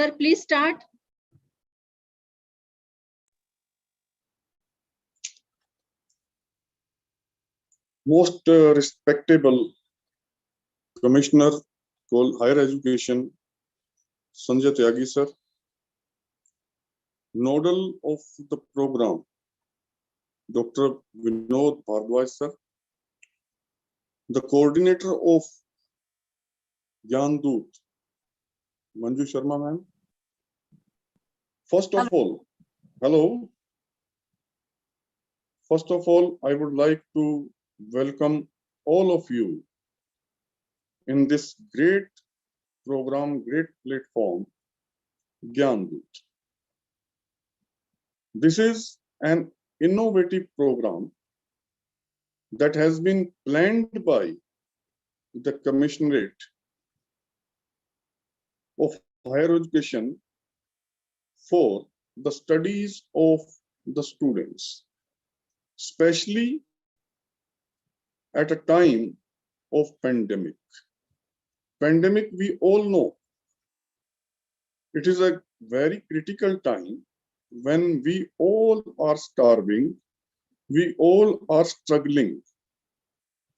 Sir, please start. Most respectable Commissioner Higher Education, Sanjay Tyagi sir, Nodal of the program, Dr. Vinod Bhardwaj sir, the coordinator of GOVT, Manju Sharma ma'am. First of all, hello. First of all, I would like to welcome all of you in this great program, great platform, GOVT. This is an innovative program that has been planned by the Commissionerate of Higher Education for the studies of the students, especially at a time of pandemic. Pandemic, we all know, it is a very critical time when we all are starving, we all are struggling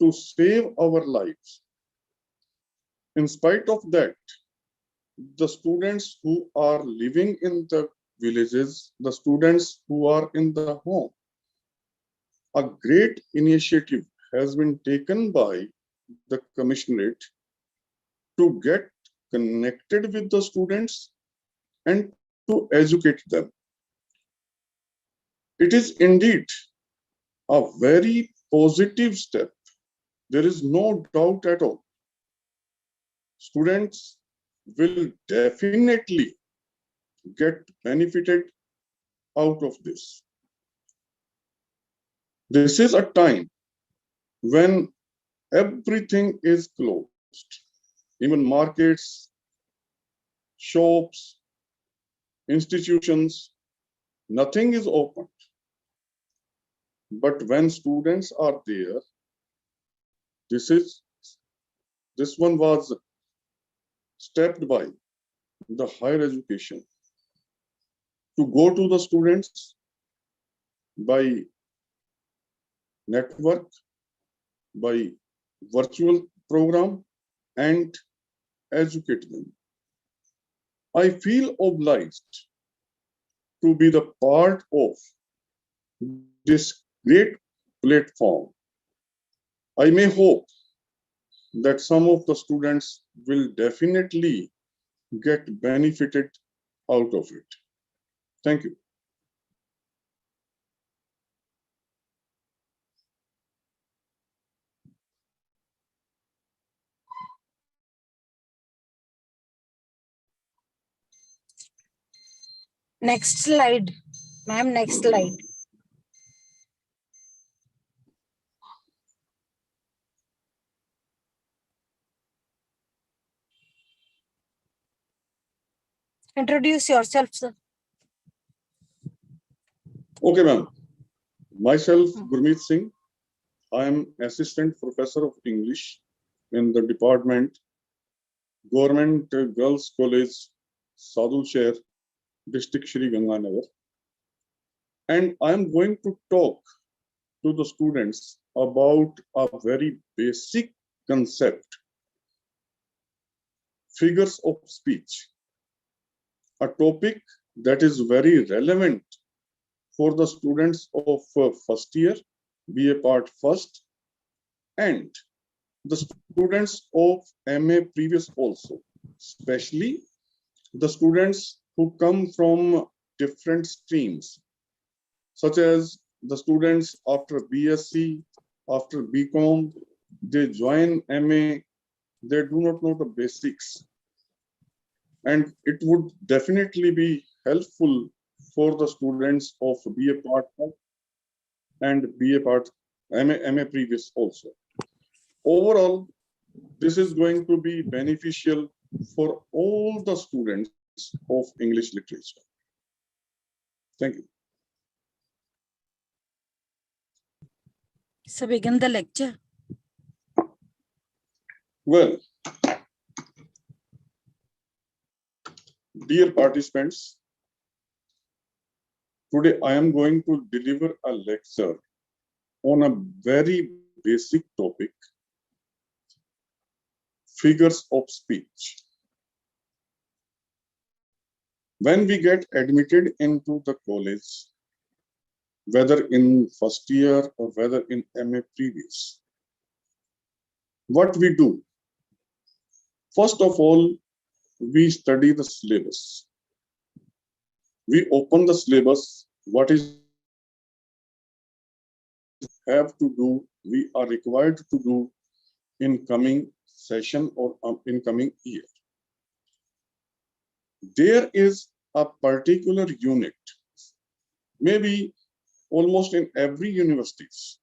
to save our lives. In spite of that, the students who are living in the villages, the students who are in the home, a great initiative has been taken by the Commissionerate to get connected with the students and to educate them. It is indeed a very positive step. There is no doubt at all. Students will definitely get benefited out of this. This is a time when everything is closed, even markets, shops, institutions, nothing is open. But when students are there, this one was stepped by the higher education to go to the students by network, by virtual program, and educate them. I feel obliged to be the part of this great platform. I may hope that some of the students will definitely get benefited out of it. Thank you. Next slide, ma'am, next slide. Introduce yourself, sir. Okay, ma'am. Myself, Gurmeet Singh. I am Assistant Professor of English in the department, Government Girls College, Sadhulsher, District Shri Ganganagar. And I am going to talk to the students about a very basic concept, figures of speech, a topic that is very relevant for the students of first year, BA Part First, and the students of MA previous also, especially the students who come from different streams, such as the students after BSc, after BCom, they join MA, they do not know the basics. And it would definitely be helpful for the students of BA Part 1 and BA Part MA previous also. Overall, this is going to be beneficial for all the students of English literature. Thank you. So begin the lecture. Well, Dear participants, today I am going to deliver a lecture on a very basic topic, figures of speech. When we get admitted into the college, whether in first year or whether in MA previous, what we do? First of all, we study the syllabus. We open the syllabus, what is have to do, we are required to do in coming session or in coming year. There is a particular unit, maybe almost in every universities,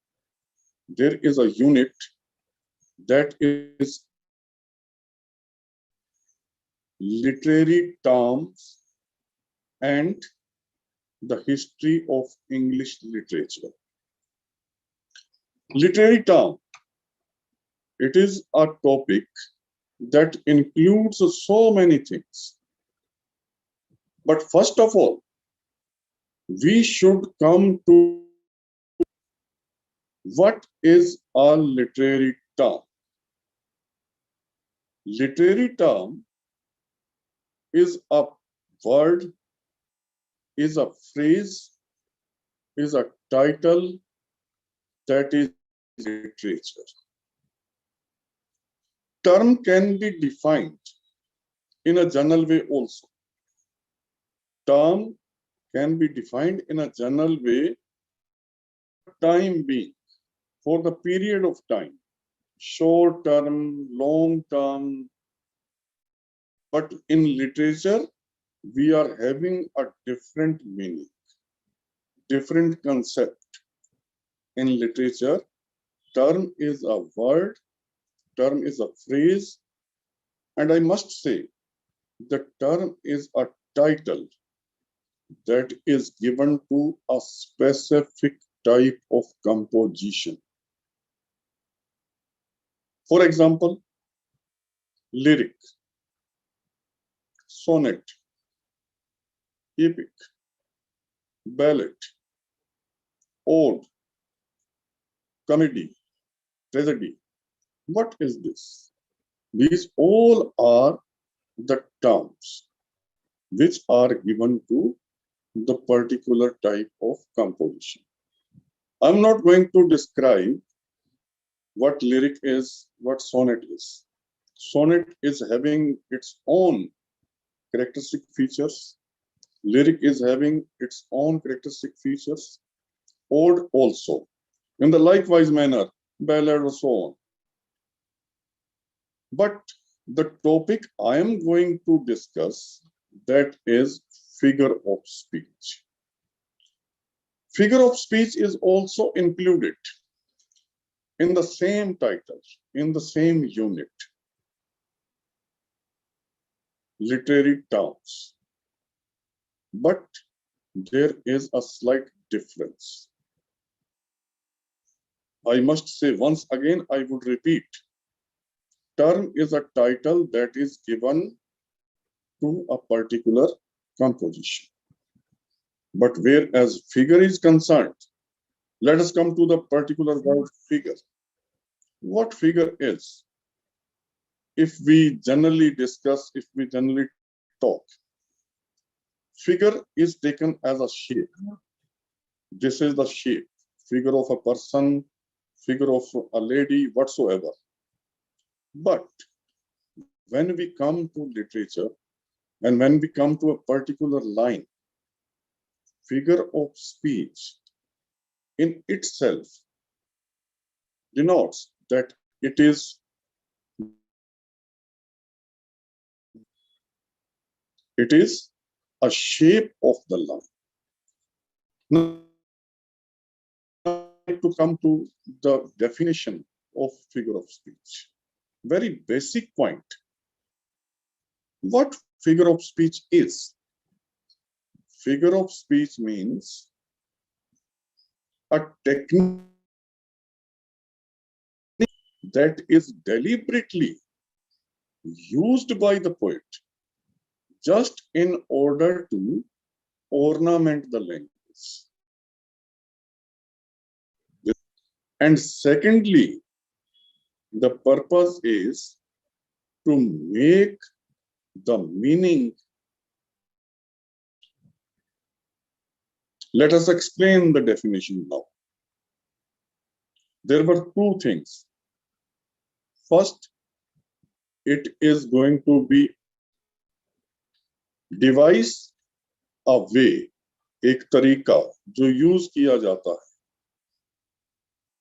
there is a unit that is literary terms and the history of English literature. Literary term, it is a topic that includes so many things. But first of all, we should come to what is a literary term. Literary term is a word, is a phrase, is a title that is literature. Term can be defined in a general way also. Term can be defined in a general way, time being, for the period of time, short term, long term. But in literature, we are having a different meaning, different concept. In literature, term is a word, term is a phrase, and I must say, the term is a title that is given to a specific type of composition. For example, lyric, sonnet, epic, ballad, ode, comedy, tragedy. What is this? These all are the terms which are given to the particular type of composition. I'm not going to describe what lyric is, what sonnet is. Sonnet is having its own characteristic features. Lyric is having its own characteristic features. Ode also. In the likewise manner, ballad or so on. But the topic I am going to discuss, that is figure of speech. Figure of speech is also included in the same title, in the same unit. Literary terms. But there is a slight difference. I must say once again, I would repeat, term is a title that is given to a particular composition. But whereas figure is concerned, let us come to the particular word figure. What figure is? If we generally discuss, if we generally talk, figure is taken as a shape. This is the shape, figure of a person, figure of a lady, whatsoever. But when we come to literature and when we come to a particular line, figure of speech in itself denotes that it is a shape of the line. Now, to come to the definition of figure of speech. Very basic point. What figure of speech is? Figure of speech means a technique that is deliberately used by the poet, just in order to ornament the language. And secondly, the purpose is to make the meaning. Let us explain the definition now. There were two things. First, it is going to be device, a way, एक तरीका जो use किया जाता है,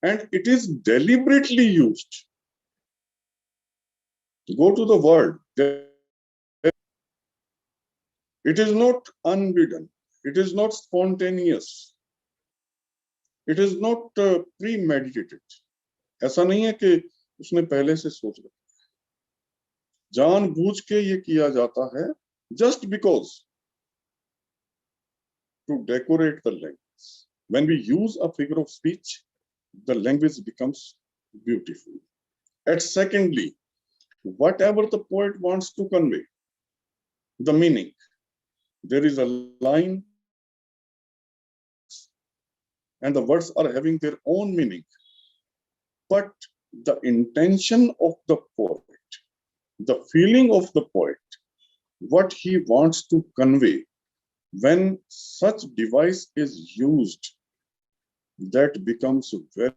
and it is deliberately used. Go to the word. It is not unbidden. It is not spontaneous. It is not premeditated. ऐसा नहीं है कि उसने पहले से सोच रखा, जानबूझ के ये किया जाता है, just because to decorate the language. When we use a figure of speech, the language becomes beautiful. And secondly, whatever the poet wants to convey, the meaning, there is a line and the words are having their own meaning, but the intention of the poet, the feeling of the poet, what he wants to convey, when such device is used, that becomes very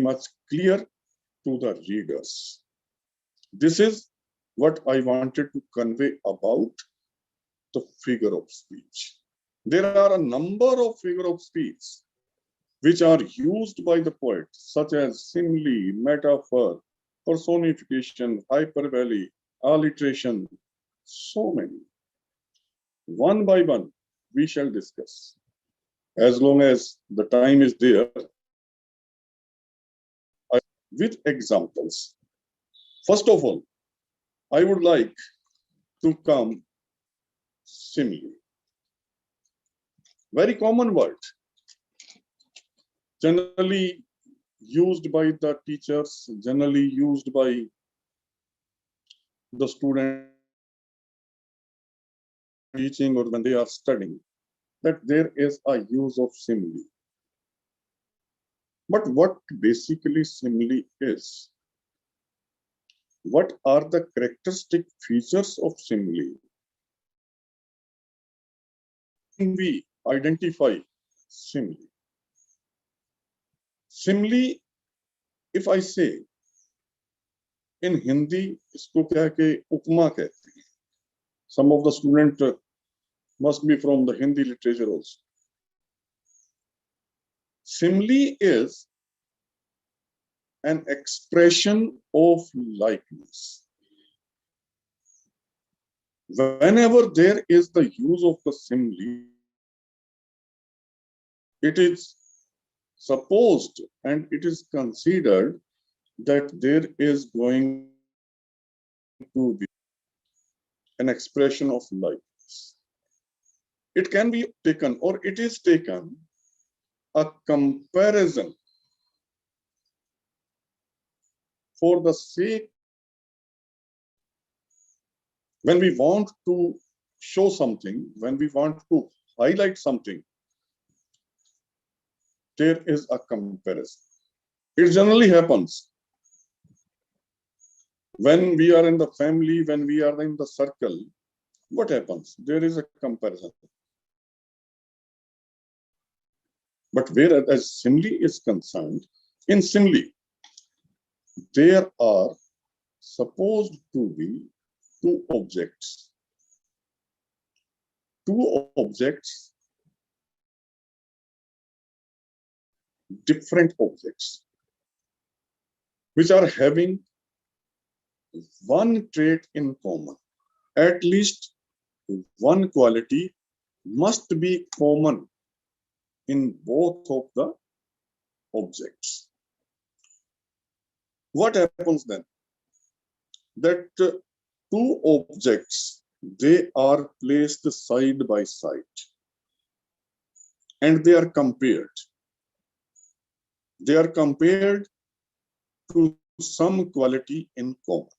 much clear to the readers. This is what I wanted to convey about the figure of speech. There are a number of figure of speech which are used by the poet, such as simile, metaphor, personification, hyperbole, alliteration, so many. One by one, we shall discuss. As long as the time is there, with examples. First of all, I would like to come simile. Very common word, generally used by the teachers, generally used by the student teaching or when they are studying, that there is a use of simile. But what basically simile is? What are the characteristic features of simile? We identify simile. Simile, if I say in Hindi, इसको क्या के उपमा कहते हैं. Some of the student must be from the Hindi literature also. Simile is an expression of likeness. Whenever there is the use of the simile, it is supposed and it is considered that there is going to be an expression of likeness. It can be taken, or it is taken, a comparison for the sake, when we want to show something, when we want to highlight something, there is a comparison. It generally happens when we are in the family, when we are in the circle. What happens? There is a comparison. But whereas simile is concerned, in simile, there are supposed to be two objects. Two objects, different objects, which are having one trait in common. At least one quality must be common in both of the objects. What happens then? That two objects, they are placed side by side and they are compared. They are compared to some quality in common.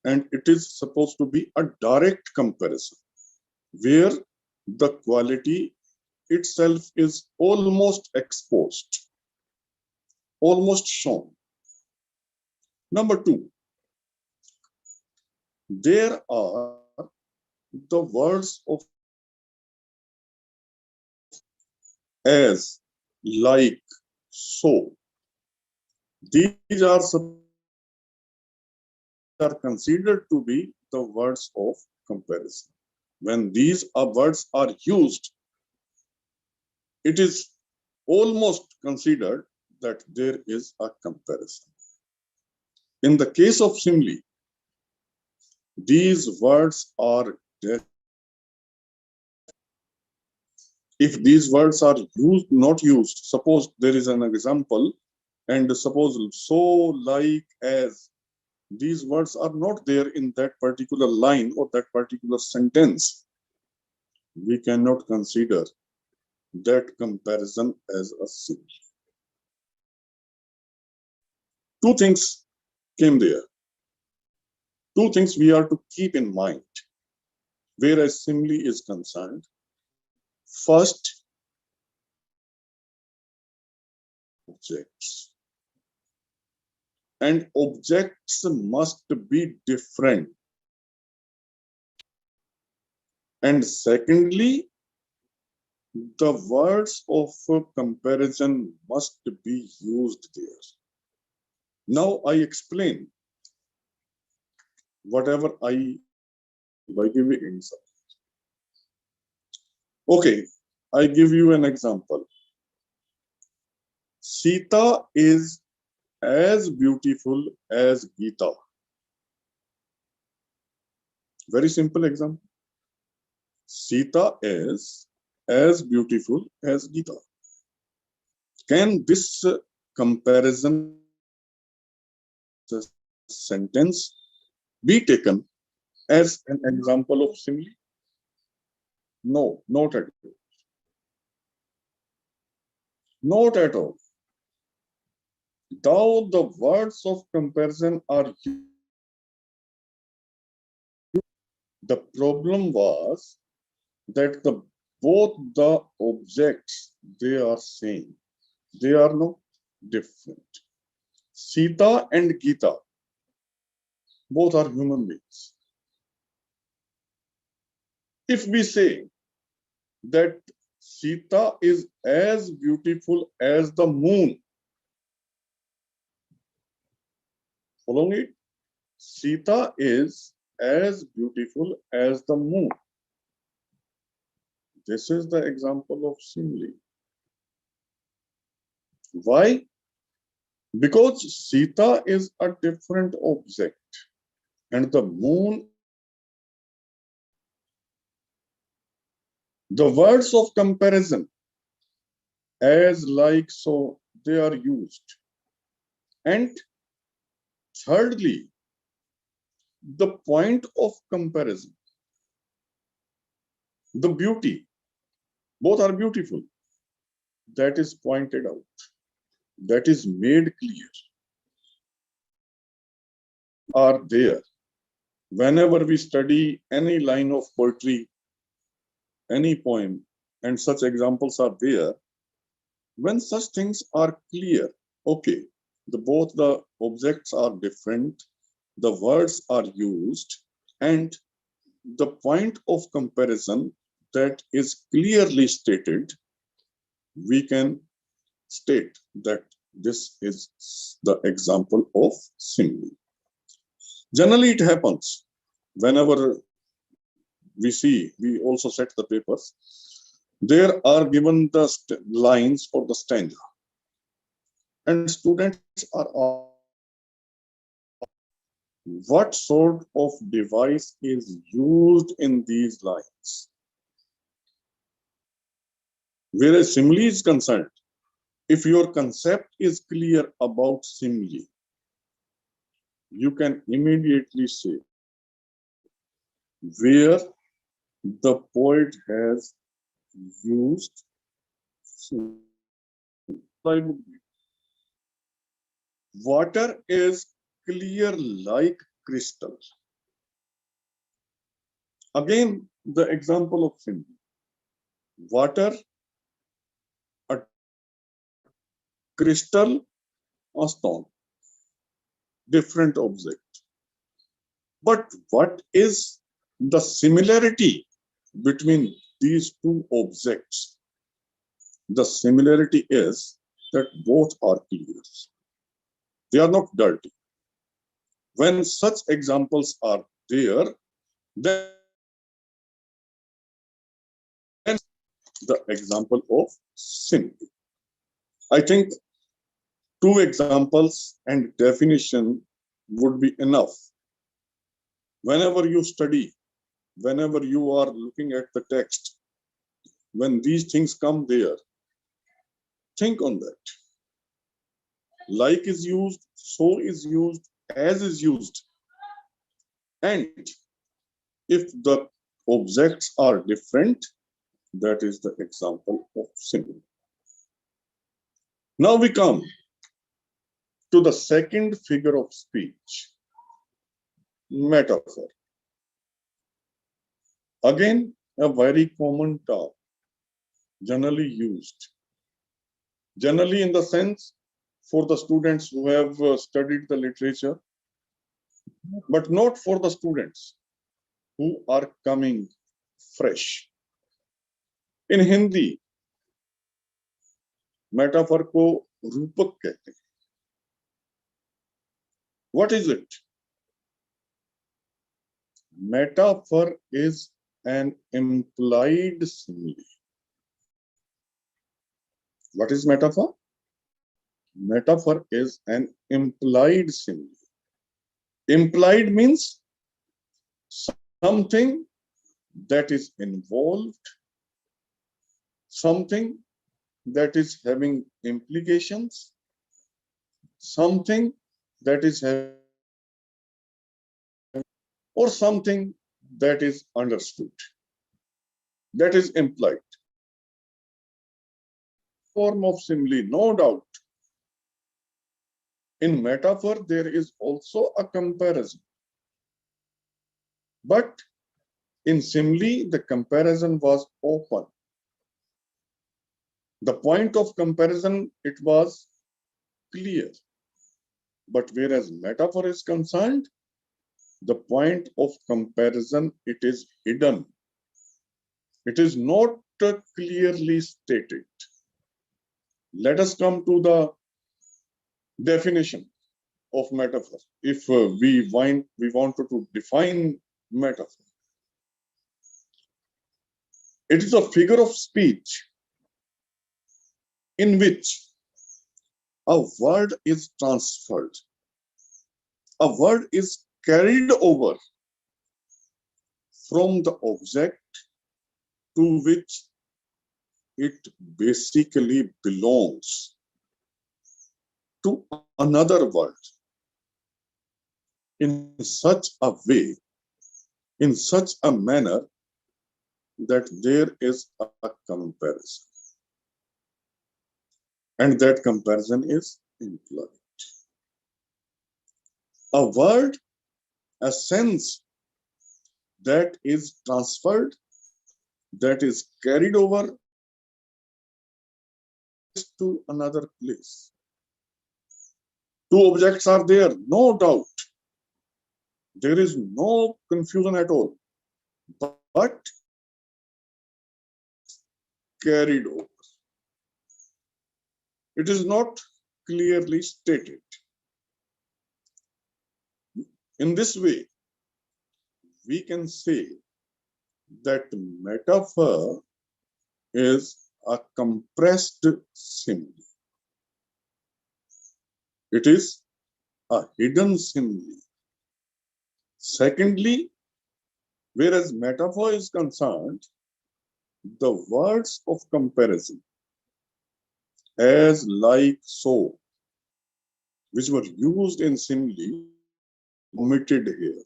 and it is supposed to be a direct comparison where the quality itself is almost exposed, almost shown. Number two, there are the words of as, like, so. These are considered to be the words of comparison. When these words are used, it is almost considered that there is a comparison. In the case of simile, these words are dead. If these words are used, not used, suppose there is an example, and suppose so, like, as, these words are not there in that particular line or that particular sentence, we cannot consider that comparison as a simile. Two things came there. Two things we are to keep in mind whereas simile is concerned. First, objects. And objects must be different. And secondly, the words of comparison must be used there. Now I explain whatever I give you insight. Okay, I give you an example. Sita is as beautiful as Gita. Very simple example. Sita is as beautiful as Gita. Can this comparison sentence be taken as an example of simile? No, not at all. Not at all. Though the words of comparison are used, the problem was that both the objects they are same. They are not different. Sita and Gita, both are human beings. If we say that Sita is as beautiful as the moon, following it, Sita is as beautiful as the moon. This is the example of simile. Why? Because Sita is a different object and the moon. The words of comparison, as, like, so, they are used. And thirdly, the point of comparison, the beauty, both are beautiful. That is pointed out. That is made clear. Are there. Whenever we study any line of poetry, any poem, and such examples are there, when such things are clear, okay, both the objects are different, the words are used, and the point of comparison that is clearly stated, we can state that this is the example of simile. Generally, it happens whenever we also set the papers, there are given the lines for the stanza, and students are asked what sort of device is used in these lines. Whereas simile is concerned, if your concept is clear about simile, you can immediately say where the poet has used simile. Water is clear like crystal. Again, the example of simile. Water, a crystal, a stone, different object. But what is the similarity between these two objects? The similarity is that both are clear. They are not dirty. When such examples are there, then the example of simile. I think two examples and definition would be enough. Whenever you study, whenever you are looking at the text, when these things come there, think on that. Like is used, so is used, as is used. And if the objects are different, that is the example of simile. Now we come to the second figure of speech, metaphor. Again, a very common term, generally used. Generally in the sense for the students who have studied the literature, but not for the students who are coming fresh. In Hindi, metaphor को रूपक कहते हैं. What is it? Metaphor is an implied simile. What is metaphor? Metaphor is an implied simile. Implied means something that is involved, something that is having implications, something that is having, or something that is understood. That is implied. Form of simile, no doubt. In metaphor, there is also a comparison. But in simile, the comparison was open. The point of comparison, it was clear. But whereas metaphor is concerned, the point of comparison, it is hidden. It is not clearly stated. Let us come to the definition of metaphor. If we wanted to define metaphor, it is a figure of speech in which a word is transferred. A word is carried over from the object to which it basically belongs to another word in such a way, in such a manner that there is a comparison. And that comparison is implied. A word, a sense that is transferred, that is carried over to another place. Two objects are there, no doubt. There is no confusion at all. But carried over. It is not clearly stated. In this way, we can say that metaphor is a compressed simile. It is a hidden simile. Secondly, whereas metaphor is concerned, the words of comparison, as, like, so, which were used in simile, omitted here.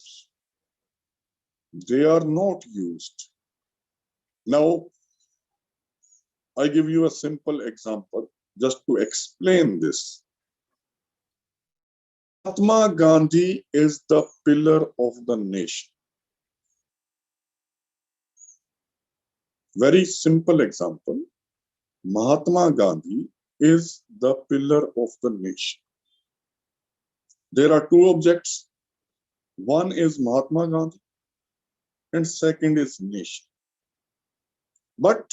They are not used. Now, I give you a simple example just to explain this. Mahatma Gandhi is the pillar of the nation. Very simple example. Mahatma Gandhi is the pillar of the nation. There are two objects. One is Mahatma Gandhi and second is nation. But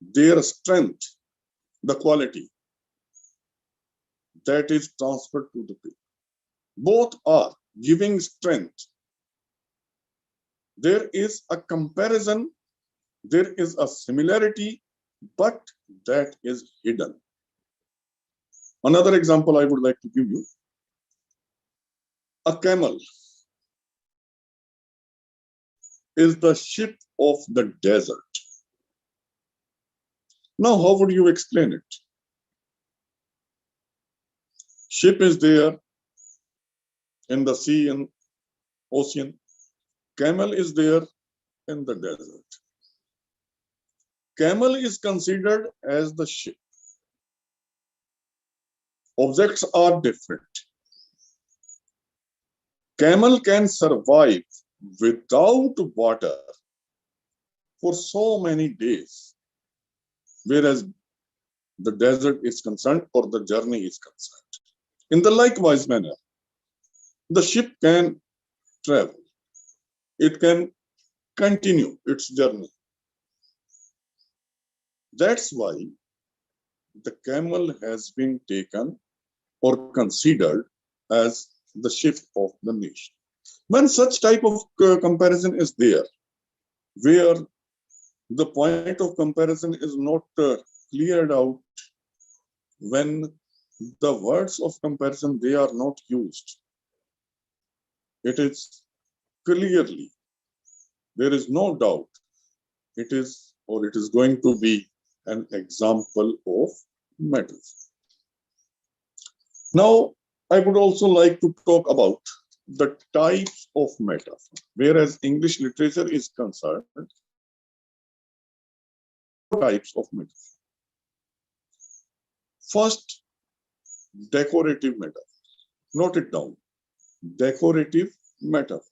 their strength, the quality that is transferred to the people. Both are giving strength. There is a comparison, there is a similarity, but that is hidden. Another example I would like to give you. A camel is the ship of the desert. Now, how would you explain it? Ship is there in the sea and ocean. Camel is there in the desert. Camel is considered as the ship. Objects are different. Camel can survive without water for so many days, whereas the desert is concerned or the journey is concerned. In the likewise manner, the ship can travel. It can continue its journey. That's why the camel has been taken or considered as the ship of the nation. When such type of comparison is there, where the point of comparison is not cleared out, when the words of comparison, they are not used, it is clearly, there is no doubt, it is or it is going to be an example of metaphor. Now, I would also like to talk about the types of metaphor. Whereas English literature is concerned, types of metaphor. First, decorative metaphor. Note it down. Decorative metaphor.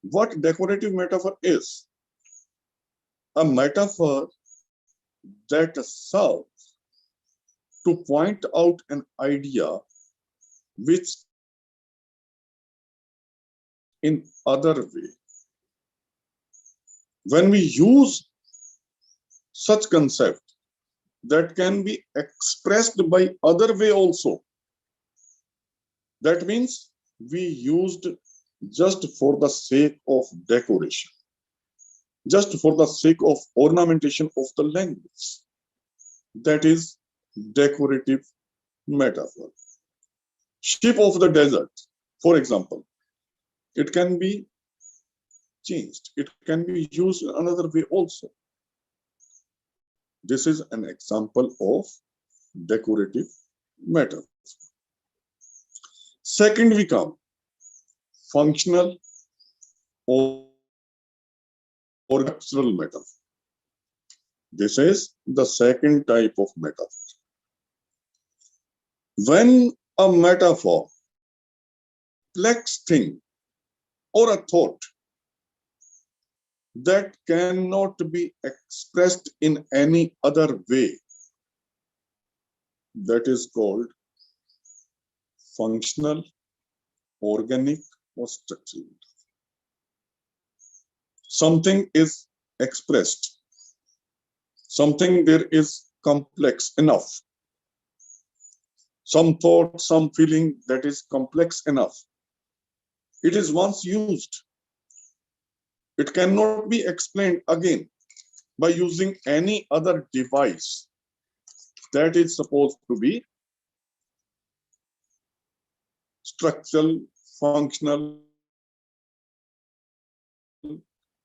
What decorative metaphor is? A metaphor that serves to point out an idea which in other way. When we use such concept that can be expressed by other way also, that means we used just for the sake of decoration, just for the sake of ornamentation of the language. That is decorative metaphor. Ship of the desert, for example, it can be changed. It can be used in another way also. This is an example of decorative metaphor. Second, we come functional or structural metaphor. This is the second type of metaphor. When a metaphor, complex thing or a thought that cannot be expressed in any other way, that is called functional, organic, or structural. Something is expressed, something there is complex enough, some thought, some feeling that is complex enough. It is once used. It cannot be explained again by using any other device that is supposed to be structural, functional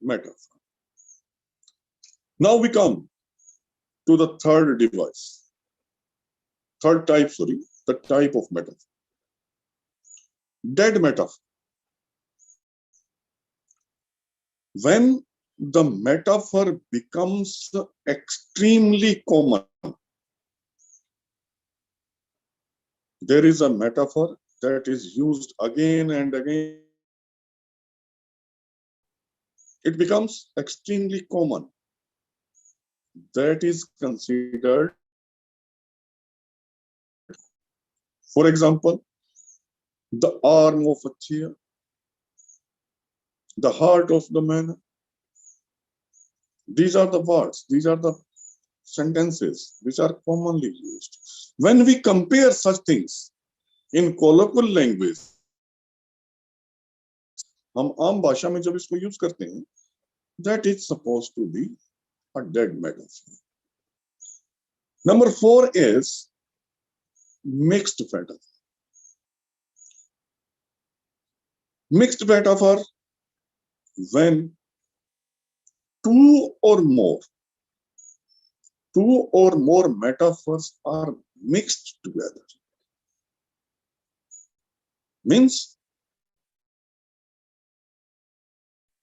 metaphor. Now we come to the third device, third type, the type of metaphor. Dead metaphor. When the metaphor becomes extremely common, there is a metaphor that is used again and again. it becomes extremely common. That is considered, for example, the arm of a chair, the heart of the man. These are the words, these are the sentences which are commonly used. When we compare such things in colloquial language, हम आम भाषा में जब इसको use करते हैं, that is supposed to be a dead metaphor. Number 4 is mixed metaphor. Mixed metaphor, when two or more metaphors are mixed together. Means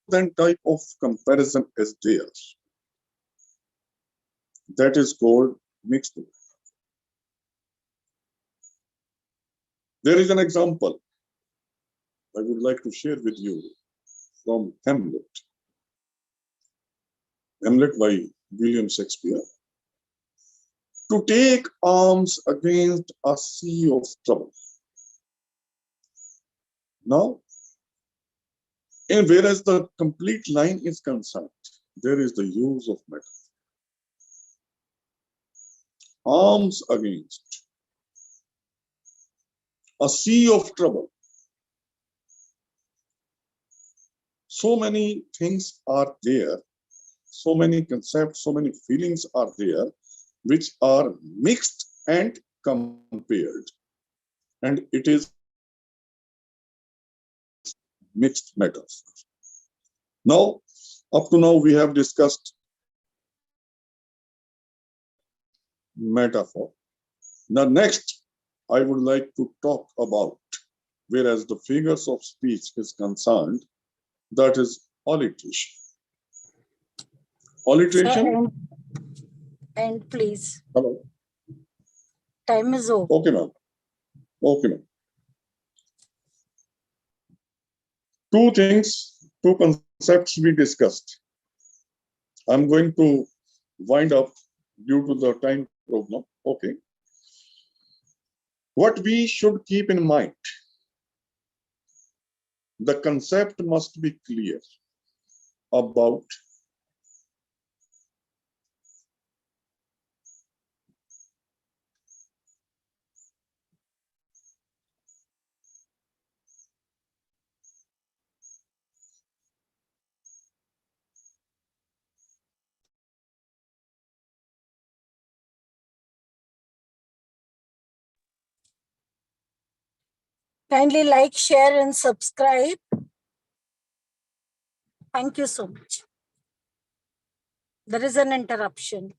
then type of comparison is there. That is called mixed. There is an example I would like to share with you from Hamlet. Hamlet by William Shakespeare. To take arms against a sea of trouble. Now, and whereas the complete line is concerned, there is the use of metaphor. Arms against a sea of trouble. So many things are there, so many concepts, so many feelings are there, which are mixed and compared. And it is mixed metaphor. Now, up to now, we have discussed metaphor. Now, next, I would like to talk about, whereas the figures of speech is concerned, that is alliteration. Alliteration. And please. Hello. Time is over. Okay, ma'am. Okay, ma'am. Two concepts we discussed. I'm going to wind up due to the time problem. Okay. What we should keep in mind, the concept must be clear about Kindly like, share, and subscribe. Thank you so much. There is an interruption.